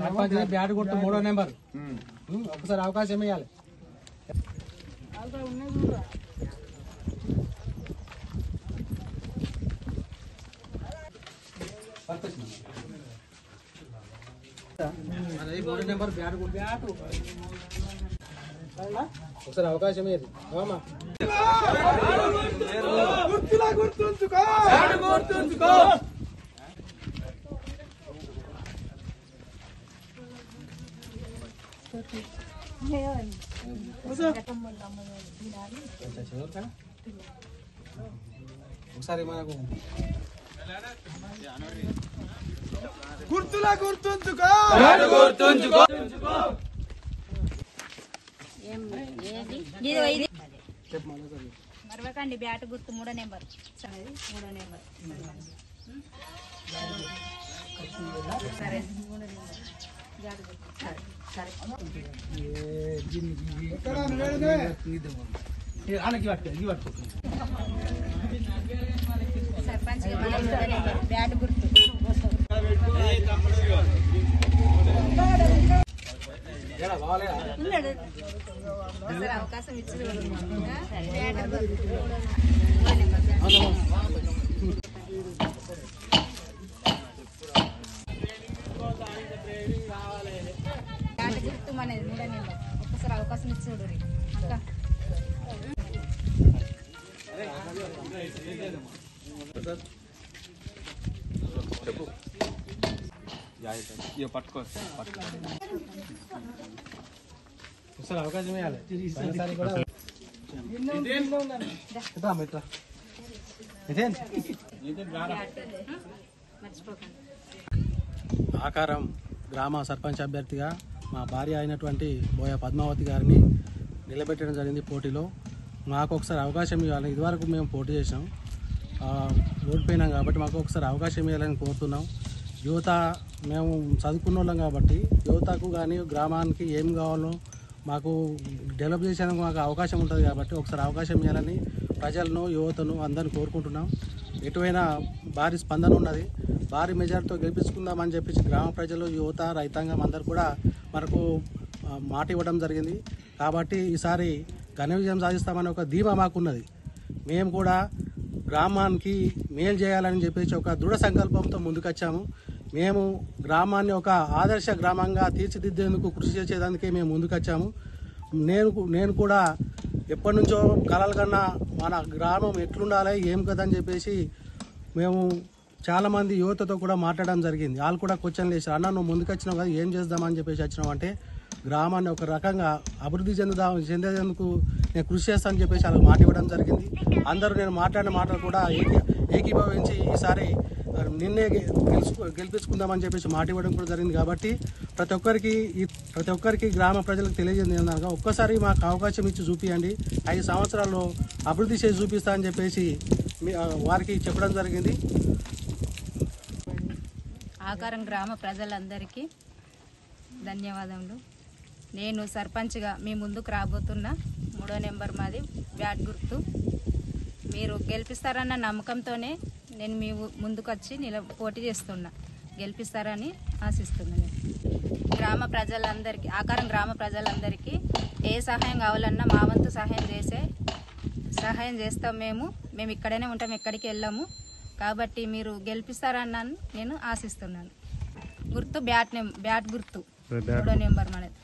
Sarpanch bat గుర్తు 3వ number ఒకసారి అవకాశం ఇవ్వాలి. అది 3వ నెంబర్ బ్యాట్ గుర్తు ఒకసారి అవకాశం ఇవ్వాలి. ఒకసారి మనకు గుర్తులా గుర్తుంచుకో మరవకండి. బ్యాట్ గుర్తు 3వ నెంబర్ 3వ నెంబర్ సరే 3వ నెంబర్ బ్యాట్ గుర్తు సరే సర్పంచ్ బ్యాట్ గుర్తు అవకాశం ఇచ్చింది. బ్యాట్ గుర్తు మనది 3వ నెంబర్ ఒక్కసారి అవకాశం ఇచ్చి చూడు అక్క. ఒకసారి అవకాశం ఇవ్వాలి. ఆకారం గ్రామ సర్పంచ్ అభ్యర్థిగా మా భార్య అయినటువంటి బోయ పద్మావతి గారిని నిలబెట్టడం జరిగింది పోటీలో. మాకు ఒకసారి అవకాశం ఇవ్వాలి. ఇదివరకు మేము పోటీ చేసాం, ఓడిపోయినాం కాబట్టి మాకు ఒకసారి అవకాశం ఇవ్వాలని కోరుతున్నాం. యువత మేము చదువుకున్న వాళ్ళం కాబట్టి యువతకు కానీ గ్రామానికి ఏం కావాలో మాకు డెవలప్ చేసేందుకు మాకు అవకాశం ఉంటుంది కాబట్టి ఒకసారి అవకాశం ఇవ్వాలని ప్రజలను యువతను అందరిని కోరుకుంటున్నాం. ఎటువైనా భారీ స్పందన ఉన్నది. భారీ మెజార్టీతో గెలిపించుకుందామని చెప్పేసి గ్రామ ప్రజలు, యువత, రైతాంగం అందరూ కూడా మనకు మాట ఇవ్వడం జరిగింది. కాబట్టి ఈసారి ఘన విజయం సాధిస్తామని ఒక ధీమా మాకున్నది. మేము కూడా గ్రామానికి మేలు చేయాలని చెప్పేసి ఒక దృఢ సంకల్పంతో ముందుకొచ్చాము. మేము గ్రామాన్ని ఒక ఆదర్శ గ్రామంగా తీర్చిదిద్దేందుకు కృషి చేసేదానికే మేము ముందుకొచ్చాము. నేను కూడా ఎప్పటి నుంచో కలలు కన్నా మన గ్రామం ఎట్లుండాలి ఏం కదా అని చెప్పేసి మేము చాలామంది యువతతో కూడా మాట్లాడడం జరిగింది. వాళ్ళు కూడా క్వశ్చన్లు వేసారు. అన్న నువ్వు ముందుకొచ్చినావు కదా ఏం చేద్దామని చెప్పేసి వచ్చినావు అంటే గ్రామాన్ని ఒక రకంగా అభివృద్ధి చెందేందుకు నేను కృషి చేస్తానని చెప్పేసి వాళ్ళకి మాట ఇవ్వడం జరిగింది. అందరూ నేను మాట్లాడిన మాటలు కూడా ఏకీభవించి ఈసారి నిన్నే గెలిపించుకుందామని చెప్పేసి మాట ఇవ్వడం కూడా జరిగింది. కాబట్టి ప్రతి ఒక్కరికి గ్రామ ప్రజలకు తెలియజేయండి అన్నాక ఒక్కసారి మాకు అవకాశం ఇచ్చి చూపియండి, 5 సంవత్సరాల్లో అభివృద్ధి చేసి చూపిస్తా అని చెప్పేసి వారికి చెప్పడం జరిగింది. ఆకారం గ్రామ ప్రజలందరికీ ధన్యవాదములు. నేను సర్పంచ్గా మీ ముందుకు రాబోతున్న 3వ నెంబర్ మాది బ్యాట్ గుర్తు. మీరు గెలిపిస్తారన్న నమ్మకంతోనే నేను మీ ముందుకు వచ్చి పోటీ చేస్తున్నా. గెలిపిస్తారని ఆశిస్తున్నాను. గ్రామ ప్రజలందరికీ, ఆకారం గ్రామ ప్రజలందరికీ ఏ సహాయం కావాలన్నా మా వంతు సహాయం చేస్తాం. మేము ఇక్కడనే ఉంటాం, ఎక్కడికి వెళ్ళాము. కాబట్టి మీరు గెలిపిస్తారన్న నేను ఆశిస్తున్నాను. గుర్తు బ్యాట్ గుర్తు 3వ నెంబర్ మనది.